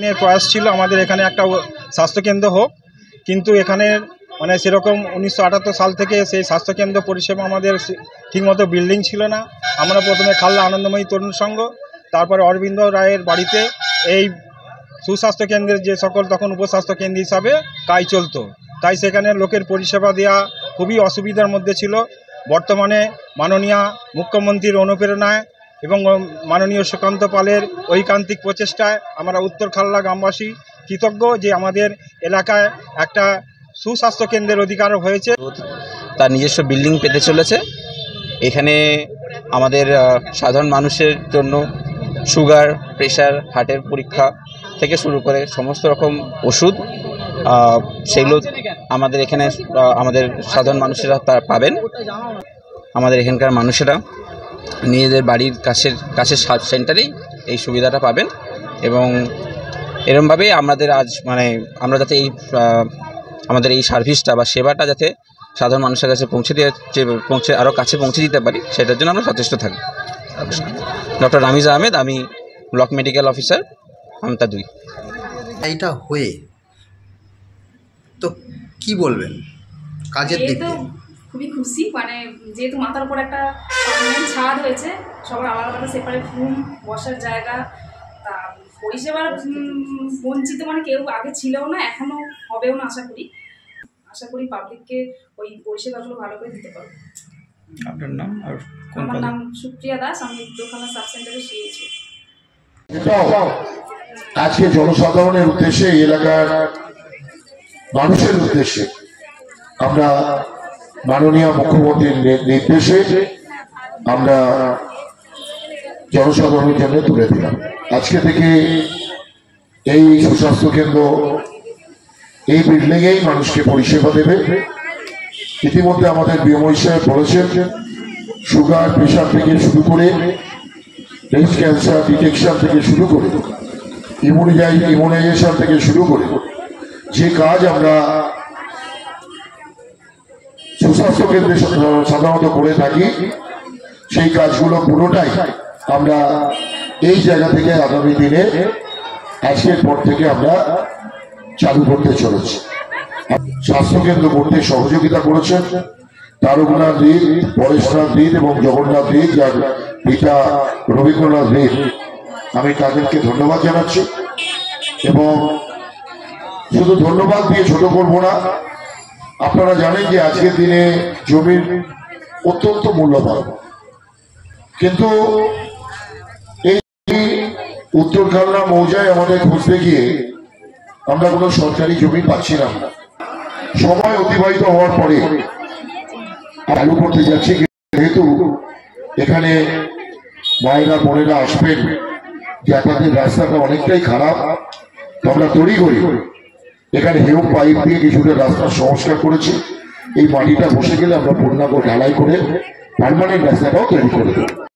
দিনের প্রয়াস ছিল আমাদের এখানে একটা স্বাস্থ্যকেন্দ্র হোক, কিন্তু এখানে মানে সেরকম 1978 সাল থেকে সেই স্বাস্থ্যকেন্দ্র পরিষেবা আমাদের ঠিকমতো বিল্ডিং ছিল না। আমরা প্রথমে খাল্লা আনন্দময়ী তরুণ সংঘ, তারপরে অরবিন্দ রায়ের বাড়িতে এই সুস্বাস্থ্য কেন্দ্রের যে সকল তখন উপস্বাস্থ্য কেন্দ্র হিসাবে কাজ চলতো, তাই সেখানে লোকের পরিষেবা দেওয়া খুবই অসুবিধার মধ্যে ছিল। বর্তমানে মাননীয় মুখ্যমন্ত্রীর অনুপ্রেরণায় এবং মাননীয় সুকান্ত পালের ঐকান্তিক প্রচেষ্টায় আমরা উত্তর খাল্লা গ্রামবাসী কৃতজ্ঞ যে আমাদের এলাকায় একটা সুস্বাস্থ্য কেন্দ্রের অধিকার হয়েছে। তার নিজস্ব বিল্ডিং পেতে চলেছে। এখানে আমাদের সাধারণ মানুষের জন্য সুগার, প্রেশার, হার্টের পরীক্ষা থেকে শুরু করে সমস্ত রকম ওষুধ সেগুলো আমাদের এখানে আমাদের সাধারণ মানুষেরা তারা পাবেন। আমাদের এখানকার মানুষেরা নিজেদের বাড়ির কাছের সাব সেন্টারেই এই সুবিধাটা পাবেন এবং এরমভাবেই আমাদের আজ মানে আমরা যাতে আমাদের এই সার্ভিসটা বা সেবাটা যাতে সাধারণ মানুষের কাছে আরও কাছে পৌঁছে দিতে পারি, সেটার জন্য আমরা সচেষ্ট থাকি। ডক্টর রামিজ আহমেদ, আমি ব্লক মেডিকেল অফিসার, আমতা 2। এইটা হয়ে তো কি বলবেন কাজের দিক থেকে? খুবই খুশি, মানে যেহেতু মাথার উপর একটা ছাদ হয়েছে, সবার আলাদা আলাদা সেপারেট রুম, বসার জায়গা, তা পরিষেবার বঞ্চিত মানে কেউ আগে ছিলও না, এখনও হবেও না আশা করি পাবলিককে ওই পরিষেবাগুলো ভালো করে দিতে পারবো। আপনার নাম? আর আমার নাম সুপ্রিয়া দাস, আমি উত্তরখালা সাব সেন্টারে সিএইচও। আজকে জনসাধারণের উদ্দেশ্যে, এলাকার মানুষের উদ্দেশ্যে আমরা মাননীয় মুখ্যমন্ত্রীর নির্দেশে আমরা জনসাধারণের জন্য তুলে দিলাম। আজকে থেকে এই সুস্বাস্থ্য কেন্দ্র এই বিল্ডিংয়েই মানুষকে পরিষেবা দেবে। ইতিমধ্যে আমাদের বিএমও সাহেব বলেছেন সুগার, প্রেশার থেকে শুরু করে ব্রেস্ট ক্যান্সার ডিটেকশন থেকে শুরু করে ইমিউনাইজেশন থেকে শুরু করে যে কাজ আমরা সুস্বাস্থ্য কেন্দ্রে সাধারণত করে থাকি, সেই কাজগুলো পুরোটাই আমরা এই জায়গা থেকে আগামী দিনে আজকের পর থেকে আমরা চালু করতে চলেছি। স্বাস্থ্যকেন্দ্র করতে সহযোগিতা করেছেন তারকনাথ দীপ, পরেশনাথ দীপ এবং জগন্নাথ দীপ, যার পিতা রবীন্দ্রনাথ দীপ। আমি তাদেরকে ধন্যবাদ জানাচ্ছি এবং শুধু ধন্যবাদ দিয়ে ছোট করব না। আপনারা জানেন যে আজকের দিনে জমির অত্যন্ত মূল্যবান, কিন্তু এই উত্তর খাল্লা মৌজায় আমাদের খুঁজতে গিয়ে আমরা কোনো সরকারি জমি পাচ্ছিলাম না। সময় অতিবাহিত হওয়ার পরে চালু করতে যাচ্ছি, যেহেতু এখানে মায়েরা বোনেরা আসবেন, যাতায়াতের রাস্তাটা অনেকটাই খারাপ, তো আমরা তৈরি করি এখানে হেউ পাইপ দিয়ে কিছুটা রাস্তার সংস্কার করেছি। এই মাটিটা বসে গেলে আমরা পূর্ণাঙ্গ ঢালাই করে পার্মানেন্ট রাস্তাটাও তৈরি করে দেবো।